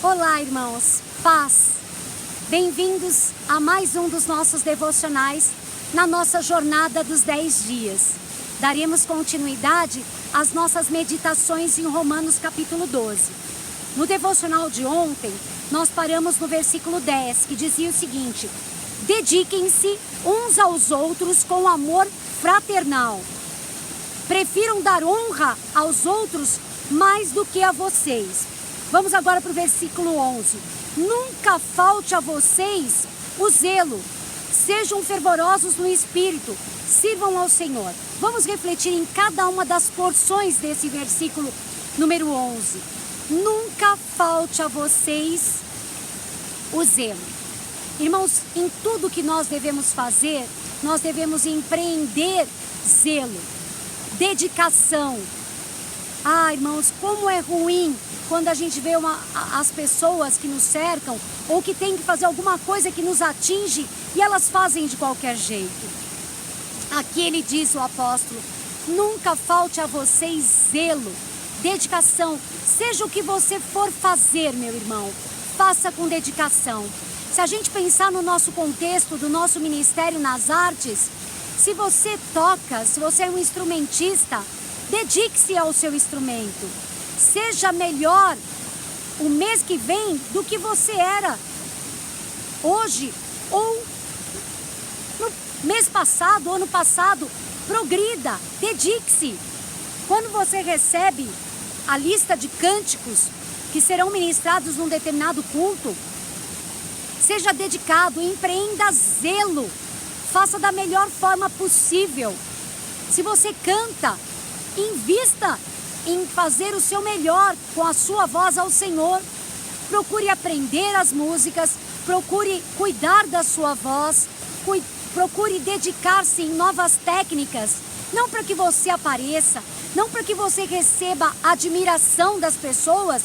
Olá, irmãos, paz! Bem-vindos a mais um dos nossos devocionais na nossa jornada dos 10 dias. Daremos continuidade às nossas meditações em Romanos capítulo 12. No devocional de ontem, nós paramos no versículo 10, que dizia o seguinte: dediquem-se uns aos outros com amor fraternal. Prefiram dar honra aos outros mais do que a vocês. Vamos agora para o versículo 11. Nunca falte a vocês o zelo. Sejam fervorosos no espírito. Sirvam ao Senhor. Vamos refletir em cada uma das porções desse versículo número 11. Nunca falte a vocês o zelo. Irmãos, em tudo que nós devemos fazer, nós devemos empreender zelo, dedicação. Irmãos, como é ruim quando a gente vê as pessoas que nos cercam ou que tem que fazer alguma coisa que nos atinge e elas fazem de qualquer jeito. Aqui ele diz, o apóstolo: nunca falte a vocês zelo, dedicação. Seja o que você for fazer, meu irmão, faça com dedicação. Se a gente pensar no nosso contexto do nosso ministério nas artes, se você toca, se você é um instrumentista, dedique-se ao seu instrumento. Seja melhor o mês que vem do que você era hoje ou no mês passado, ano passado. Progrida, dedique-se. Quando você recebe a lista de cânticos que serão ministrados num determinado culto, seja dedicado, empreenda zelo, faça da melhor forma possível. Se você canta, invista em fazer o seu melhor com a sua voz ao Senhor. Procure aprender as músicas, procure cuidar da sua voz, procure dedicar-se em novas técnicas, não para que você apareça, não para que você receba a admiração das pessoas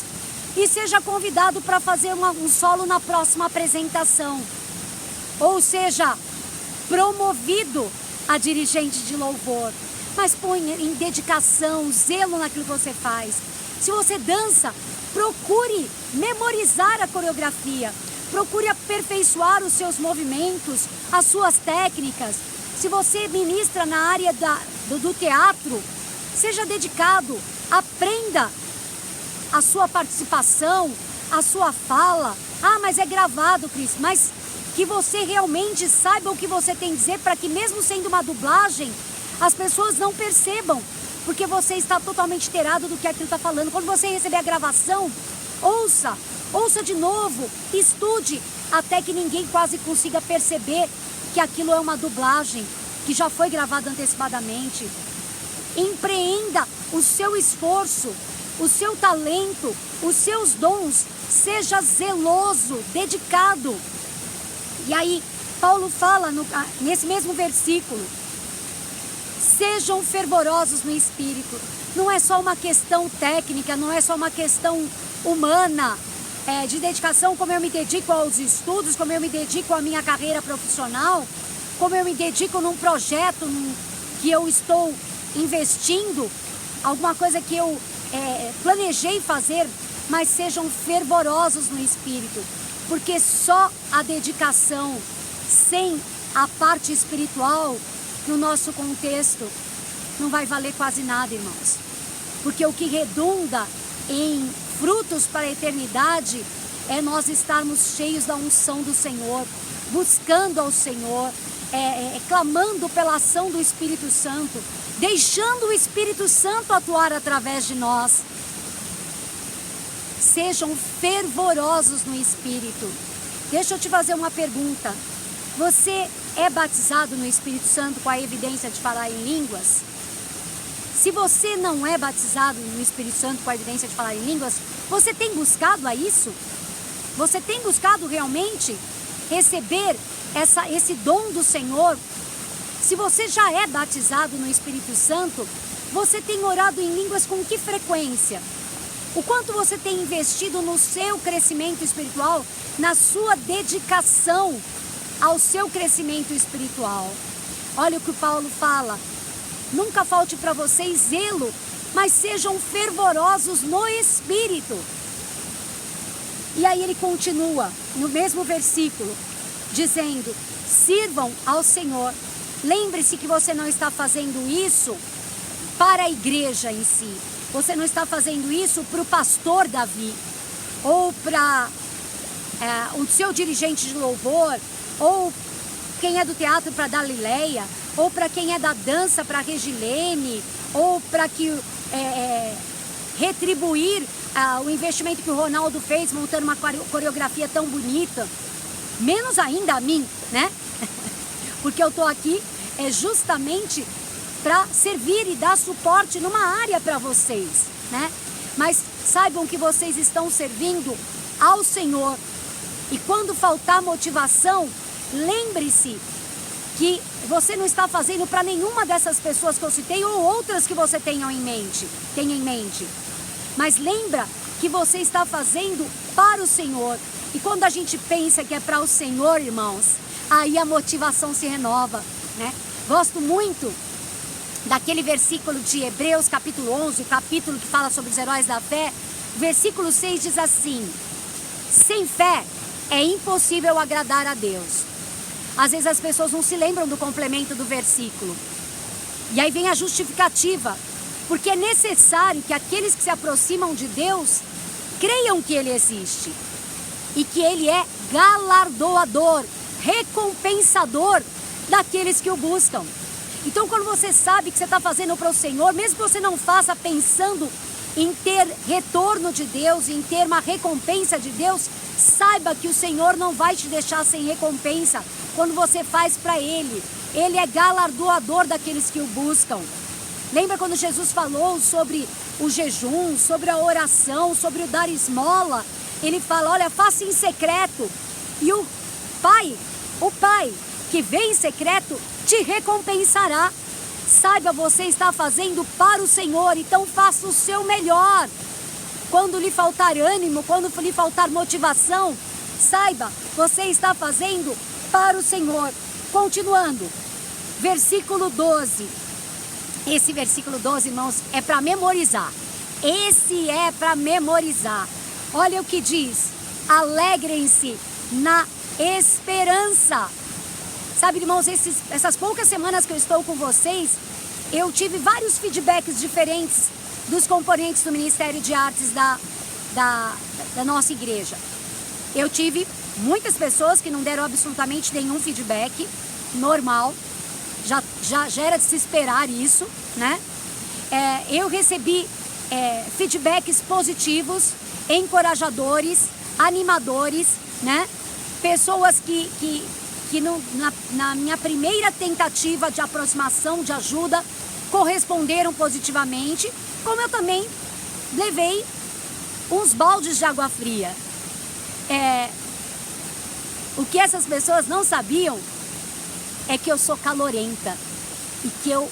e seja convidado para fazer um solo na próxima apresentação, ou seja, promovido a dirigente de louvor. Mas põe em dedicação, zelo naquilo que você faz. Se você dança, procure memorizar a coreografia. Procure aperfeiçoar os seus movimentos, as suas técnicas. Se você ministra na área do teatro, seja dedicado. Aprenda a sua participação, a sua fala. Mas é gravado, Cris. Mas que você realmente saiba o que você tem a dizer, para que mesmo sendo uma dublagem, as pessoas não percebam, porque você está totalmente inteirado do que aquilo está falando. Quando você receber a gravação, ouça de novo, estude, até que ninguém quase consiga perceber que aquilo é uma dublagem, que já foi gravado antecipadamente. Empreenda o seu esforço, o seu talento, os seus dons, seja zeloso, dedicado. E aí, Paulo fala nesse mesmo versículo: sejam fervorosos no espírito. Não é só uma questão técnica, não é só uma questão humana, de dedicação, como eu me dedico aos estudos, como eu me dedico à minha carreira profissional, como eu me dedico num projeto que eu estou investindo, alguma coisa que eu planejei fazer, mas sejam fervorosos no espírito, porque só a dedicação, sem a parte espiritual, no nosso contexto, não vai valer quase nada, irmãos. Porque o que redunda em frutos para a eternidade é nós estarmos cheios da unção do Senhor, buscando ao Senhor, clamando pela ação do Espírito Santo, deixando o Espírito Santo atuar através de nós. Sejam fervorosos no Espírito. Deixa eu te fazer uma pergunta. Você é batizado no Espírito Santo com a evidência de falar em línguas? Se você não é batizado no Espírito Santo com a evidência de falar em línguas, você tem buscado a isso? Você tem buscado realmente receber esse dom do Senhor? Se você já é batizado no Espírito Santo, você tem orado em línguas com que frequência? O quanto você tem investido no seu crescimento espiritual, na sua dedicação ao seu crescimento espiritual? Olha o que o Paulo fala: nunca falte para vocês zelo, mas sejam fervorosos no espírito. E aí ele continua no mesmo versículo, dizendo: sirvam ao Senhor. Lembre-se que você não está fazendo isso para a igreja em si. Você não está fazendo isso para o pastor Davi, ou para o seu dirigente de louvor, ou quem é do teatro para Galileia, ou para quem é da dança para Regilene, ou para que retribuir o investimento que o Ronaldo fez montando uma coreografia tão bonita. Menos ainda a mim, né? Porque eu tô aqui justamente para servir e dar suporte numa área para vocês, né? Mas saibam que vocês estão servindo ao Senhor. E quando faltar motivação, lembre-se que você não está fazendo para nenhuma dessas pessoas que eu citei ou outras que você tenha em mente. Mas lembra que você está fazendo para o Senhor. E quando a gente pensa que é para o Senhor, irmãos, aí a motivação se renova, né? Gosto muito daquele versículo de Hebreus capítulo 11, o capítulo que fala sobre os heróis da fé. Versículo 6 diz assim: sem fé é impossível agradar a Deus. Às vezes as pessoas não se lembram do complemento do versículo. E aí vem a justificativa. Porque é necessário que aqueles que se aproximam de Deus creiam que Ele existe. E que Ele é galardoador, recompensador daqueles que o buscam. Então quando você sabe que você está fazendo para o Senhor, mesmo que você não faça pensando em ter retorno de Deus, em ter uma recompensa de Deus, saiba que o Senhor não vai te deixar sem recompensa quando você faz para Ele. Ele é galardoador daqueles que o buscam. Lembra quando Jesus falou sobre o jejum, sobre a oração, sobre o dar esmola? Ele fala, olha, faça em secreto. E o Pai que vem em secreto te recompensará. Saiba, você está fazendo para o Senhor, então faça o seu melhor. Quando lhe faltar ânimo, quando lhe faltar motivação, saiba, você está fazendo para o Senhor. Continuando, versículo 12. Esse versículo 12, irmãos, é para memorizar. Esse é para memorizar. Olha o que diz: alegrem-se na esperança. Sabe, irmãos, essas poucas semanas que eu estou com vocês, eu tive vários feedbacks diferentes dos componentes do Ministério de Artes da nossa igreja. Eu tive muitas pessoas que não deram absolutamente nenhum feedback, normal, já era de se esperar isso, né? Eu recebi feedbacks positivos, encorajadores, animadores, né? Pessoas que na minha primeira tentativa de aproximação, de ajuda, corresponderam positivamente, como eu também levei uns baldes de água fria. O que essas pessoas não sabiam é que eu sou calorenta e que eu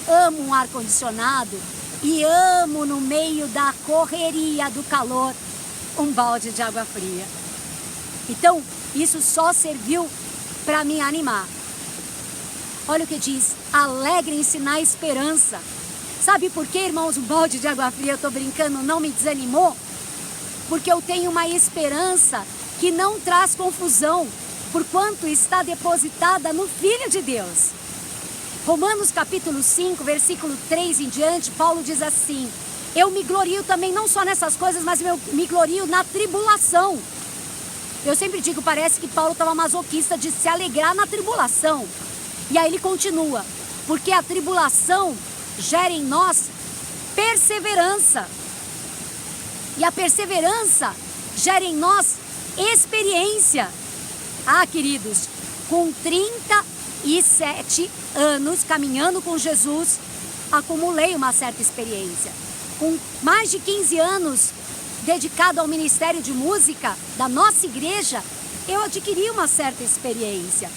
amo um ar-condicionado e amo, no meio da correria do calor, um balde de água fria. Então, isso só serviu para me animar. Olha o que diz: alegrem-se na esperança. Sabe por que, irmãos, um balde de água fria, eu estou brincando, não me desanimou? Porque eu tenho uma esperança que não traz confusão, porquanto está depositada no Filho de Deus. Romanos capítulo 5, versículo 3 em diante, Paulo diz assim: eu me glorio também não só nessas coisas, mas eu me glorio na tribulação. Eu sempre digo, parece que Paulo estava masoquista de se alegrar na tribulação. E aí ele continua: porque a tribulação gera em nós perseverança. E a perseverança gera em nós experiência. Ah, queridos, com 37 anos caminhando com Jesus, acumulei uma certa experiência. Com mais de 15 anos dedicado ao ministério de música da nossa igreja, eu adquiri uma certa experiência.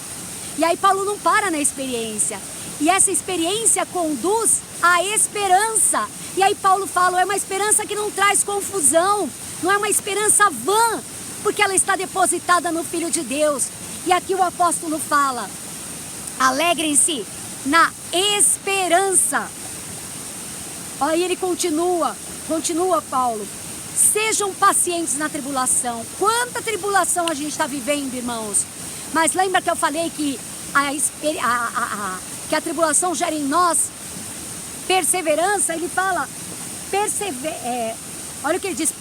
E aí Paulo não para na experiência. E essa experiência conduz à esperança. E aí Paulo fala, é uma esperança que não traz confusão, não é uma esperança vã, porque ela está depositada no Filho de Deus. E aqui o apóstolo fala, alegrem-se na esperança. Aí ele continua Paulo, Sejam pacientes na tribulação. Quanta tribulação a gente está vivendo, irmãos. Mas lembra que eu falei que a tribulação gera em nós perseverança? Ele fala, olha o que ele diz,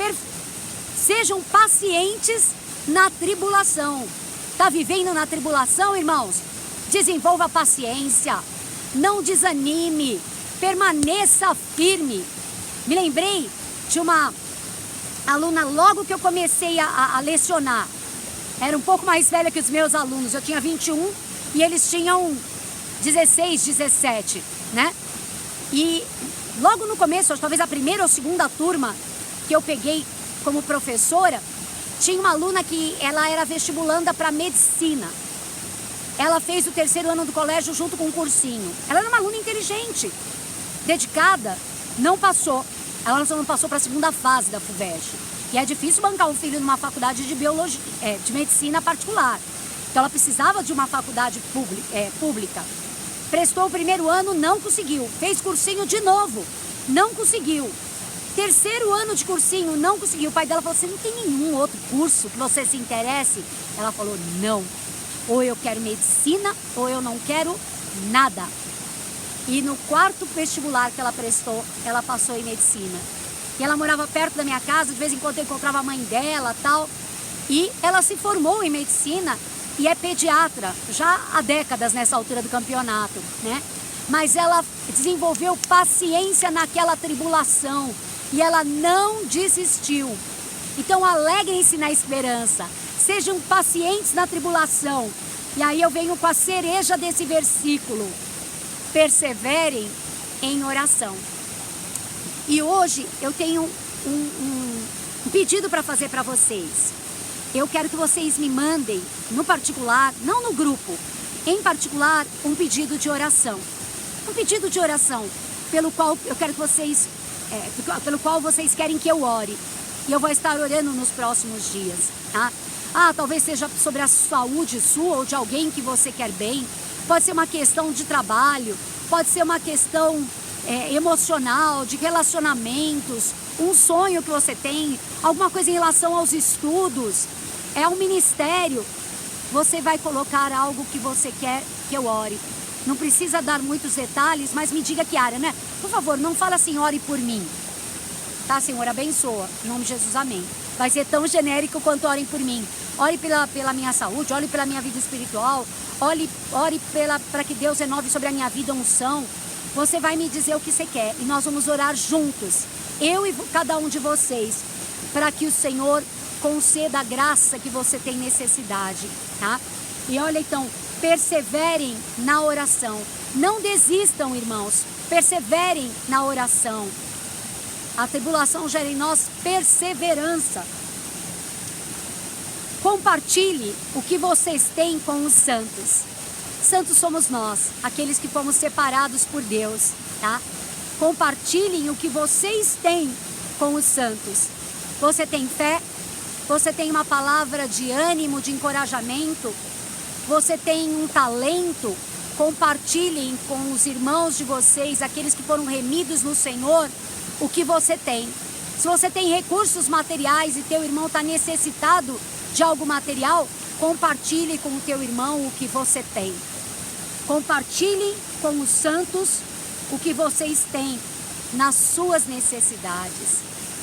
sejam pacientes na tribulação. Está vivendo na tribulação, irmãos? Desenvolva paciência, não desanime, permaneça firme. Me lembrei de uma aluna logo que eu comecei a lecionar. Era um pouco mais velha que os meus alunos, eu tinha 21 e eles tinham 16, 17, né? E logo no começo, talvez a primeira ou segunda turma que eu peguei como professora, tinha uma aluna que ela era vestibulanda para medicina. Ela fez o 3º ano do colégio junto com um cursinho. Ela era uma aluna inteligente, dedicada, não passou. Ela só não passou para a segunda fase da FUVEST. E é difícil bancar um filho numa faculdade de biologia, de medicina particular. Então ela precisava de uma faculdade pública. Prestou o 1º ano, não conseguiu. Fez cursinho de novo, não conseguiu. 3º ano de cursinho, não conseguiu. O pai dela falou, você não tem nenhum outro curso que você se interesse? Ela falou, não. Ou eu quero medicina, ou eu não quero nada. E no 4º vestibular que ela prestou, ela passou em medicina. E ela morava perto da minha casa, de vez em quando eu encontrava a mãe dela e tal. E ela se formou em medicina e é pediatra, já há décadas nessa altura do campeonato, né? Mas ela desenvolveu paciência naquela tribulação e ela não desistiu. Então alegrem-se na esperança, sejam pacientes na tribulação. E aí eu venho com a cereja desse versículo. Perseverem em oração. E hoje eu tenho um pedido para fazer para vocês. Eu quero que vocês me mandem, no particular, não no grupo, em particular, um pedido de oração. Um pedido de oração pelo qual eu quero que vocês, pelo qual vocês querem que eu ore. E eu vou estar orando nos próximos dias, tá? Talvez seja sobre a saúde sua ou de alguém que você quer bem. Pode ser uma questão de trabalho, pode ser uma questão emocional, de relacionamentos, um sonho que você tem, alguma coisa em relação aos estudos, é um ministério. Você vai colocar algo que você quer que eu ore. Não precisa dar muitos detalhes, mas me diga que área, né? Por favor, não fala assim, ore por mim. Tá, Senhor, abençoa. Em nome de Jesus, amém. Vai ser tão genérico quanto orem por mim. Ore pela minha saúde, ore pela minha vida espiritual, ore para que Deus renove sobre a minha vida a unção. Você vai me dizer o que você quer e nós vamos orar juntos, eu e cada um de vocês, para que o Senhor conceda a graça que você tem necessidade, tá? E olha então, perseverem na oração. Não desistam, irmãos, perseverem na oração. A tribulação gera em nós perseverança. Compartilhe o que vocês têm com os santos. Santos somos nós, aqueles que fomos separados por Deus, tá? Compartilhem o que vocês têm com os santos. Você tem fé? Você tem uma palavra de ânimo, de encorajamento? Você tem um talento? Compartilhem com os irmãos de vocês, aqueles que foram remidos no Senhor, o que você tem. Se você tem recursos materiais e teu irmão está necessitado de algo material, compartilhe com o teu irmão o que você tem. Compartilhe com os santos o que vocês têm nas suas necessidades.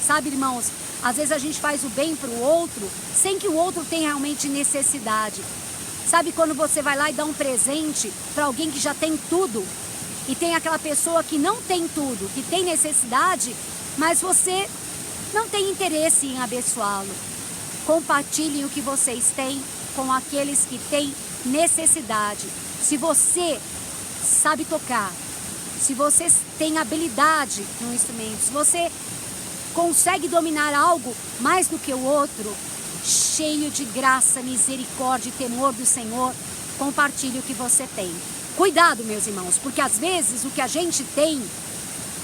Sabe, irmãos, às vezes a gente faz o bem para o outro sem que o outro tenha realmente necessidade. Sabe quando você vai lá e dá um presente para alguém que já tem tudo e tem aquela pessoa que não tem tudo, que tem necessidade, mas você não tem interesse em abençoá-lo? Compartilhem o que vocês têm com aqueles que têm necessidade. Se você sabe tocar, se você tem habilidade no instrumento, se você consegue dominar algo mais do que o outro, cheio de graça, misericórdia e temor do Senhor, compartilhe o que você tem. Cuidado, meus irmãos, porque às vezes o que a gente tem,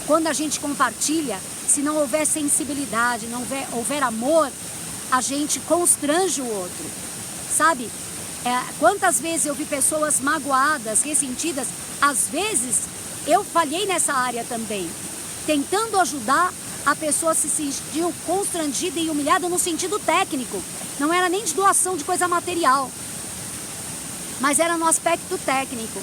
quando a gente compartilha, se não houver sensibilidade, não houver amor, a gente constrange o outro, sabe? Quantas vezes eu vi pessoas magoadas, ressentidas, às vezes eu falhei nessa área também, tentando ajudar a pessoa se sentiu constrangida e humilhada no sentido técnico. Não era nem de doação de coisa material, mas era no aspecto técnico.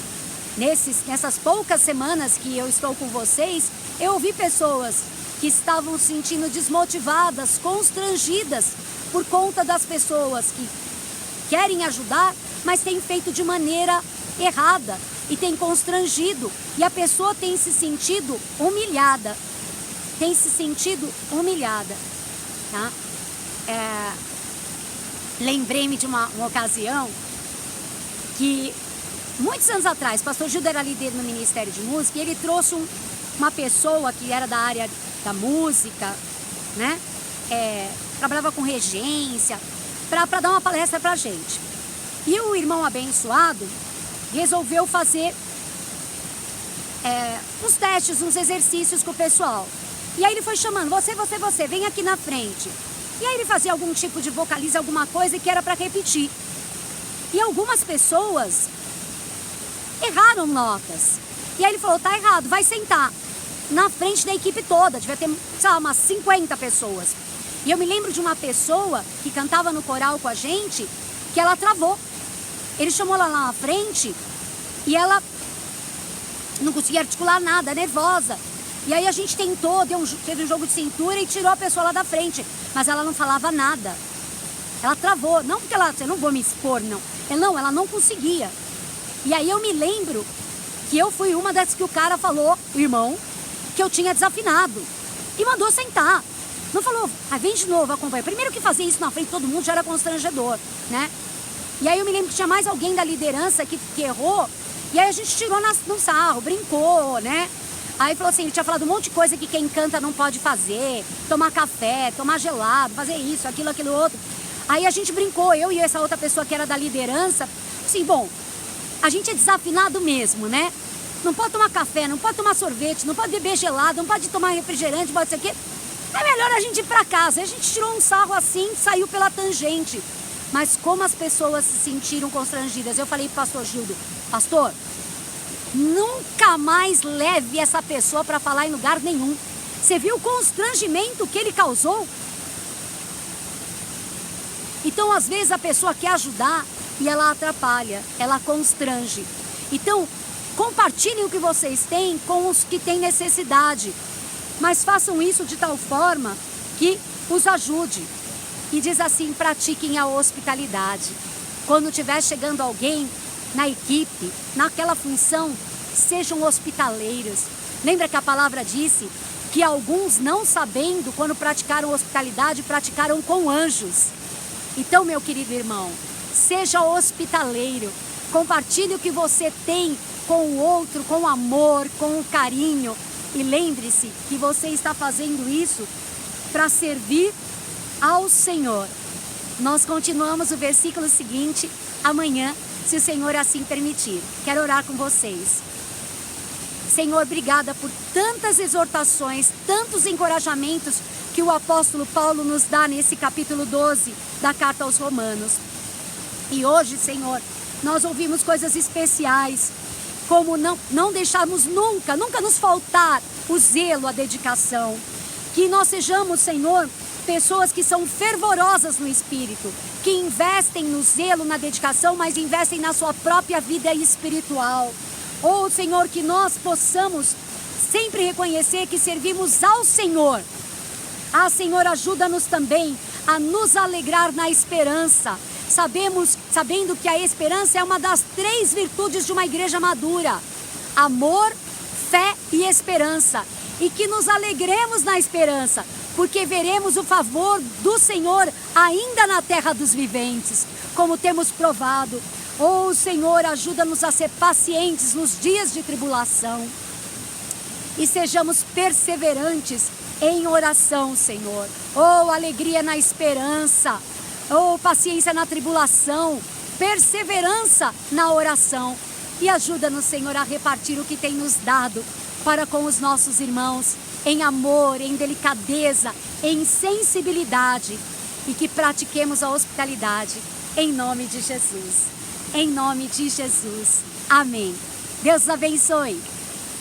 Nessas poucas semanas que eu estou com vocês, eu ouvi pessoas que estavam se sentindo desmotivadas, constrangidas por conta das pessoas que querem ajudar, mas têm feito de maneira errada e tem constrangido, e a pessoa tem se sentido humilhada. Tá? Lembrei-me de uma ocasião que, muitos anos atrás, o pastor Gildo era líder no Ministério de Música, e ele trouxe uma pessoa que era da área da música, né? Trabalhava com regência, para dar uma palestra pra gente. E o irmão abençoado resolveu fazer uns testes, uns exercícios com o pessoal. E aí ele foi chamando, você, vem aqui na frente. E aí ele fazia algum tipo de vocaliza, alguma coisa que era para repetir. E algumas pessoas erraram notas. E aí ele falou, tá errado, vai sentar na frente da equipe toda. Devia ter, sei lá, umas 50 pessoas. E eu me lembro de uma pessoa que cantava no coral com a gente, que ela travou. Ele chamou ela lá na frente e ela não conseguia articular nada, nervosa. E aí a gente tentou, teve um jogo de cintura e tirou a pessoa lá da frente. Mas ela não falava nada. Ela travou. Não porque ela, eu não vou me expor, não. Ela não conseguia. E aí eu me lembro que eu fui uma das que o cara falou, o irmão, que eu tinha desafinado. E mandou sentar. Não falou, vem de novo, acompanha. Primeiro que fazer isso na frente de todo mundo já era constrangedor, né? E aí eu me lembro que tinha mais alguém da liderança que errou. E aí a gente tirou no sarro, brincou, né? Aí falou assim, ele tinha falado um monte de coisa que quem canta não pode fazer. Tomar café, tomar gelado, fazer isso, aquilo outro. Aí a gente brincou, eu e essa outra pessoa que era da liderança. Assim, bom, a gente é desafinado mesmo, né? Não pode tomar café, não pode tomar sorvete, não pode beber gelado, não pode tomar refrigerante, pode ser o quê. É melhor a gente ir pra casa. Aí a gente tirou um sarro assim, saiu pela tangente. Mas como as pessoas se sentiram constrangidas, eu falei pro pastor Gildo, pastor, nunca mais leve essa pessoa para falar em lugar nenhum. Você viu o constrangimento que ele causou? Então, às vezes, a pessoa quer ajudar e ela atrapalha, ela constrange. Então, compartilhem o que vocês têm com os que têm necessidade. Mas façam isso de tal forma que os ajude. E diz assim, pratiquem a hospitalidade. Quando estiver chegando alguém na equipe, naquela função, sejam hospitaleiros. Lembra que a palavra disse que alguns, não sabendo, quando praticaram hospitalidade, praticaram com anjos. Então, meu querido irmão, seja hospitaleiro. Compartilhe o que você tem com o outro, com amor, com carinho. E lembre-se que você está fazendo isso para servir ao Senhor. Nós continuamos o versículo seguinte amanhã, se o Senhor assim permitir. Quero orar com vocês. Senhor, obrigada por tantas exortações, tantos encorajamentos que o apóstolo Paulo nos dá nesse capítulo 12 da carta aos Romanos. E hoje, Senhor, nós ouvimos coisas especiais, como não deixarmos nunca nos faltar o zelo, a dedicação. Que nós sejamos, Senhor, pessoas que são fervorosas no espírito, que investem no zelo, na dedicação, mas investem na sua própria vida espiritual. Oh, Senhor, que nós possamos sempre reconhecer que servimos ao Senhor. Ah, Senhor, ajuda-nos também a nos alegrar na esperança. Sabendo que a esperança é uma das 3 virtudes de uma igreja madura: amor, fé e esperança. E que nos alegremos na esperança, porque veremos o favor do Senhor ainda na terra dos viventes, como temos provado. Oh, Senhor, ajuda-nos a ser pacientes nos dias de tribulação. E sejamos perseverantes em oração, Senhor. Oh, alegria na esperança. Oh, paciência na tribulação. Perseverança na oração. E ajuda-nos, Senhor, a repartir o que tem nos dado para com os nossos irmãos, em amor, em delicadeza, em sensibilidade, e que pratiquemos a hospitalidade, em nome de Jesus. Em nome de Jesus. Amém. Deus abençoe.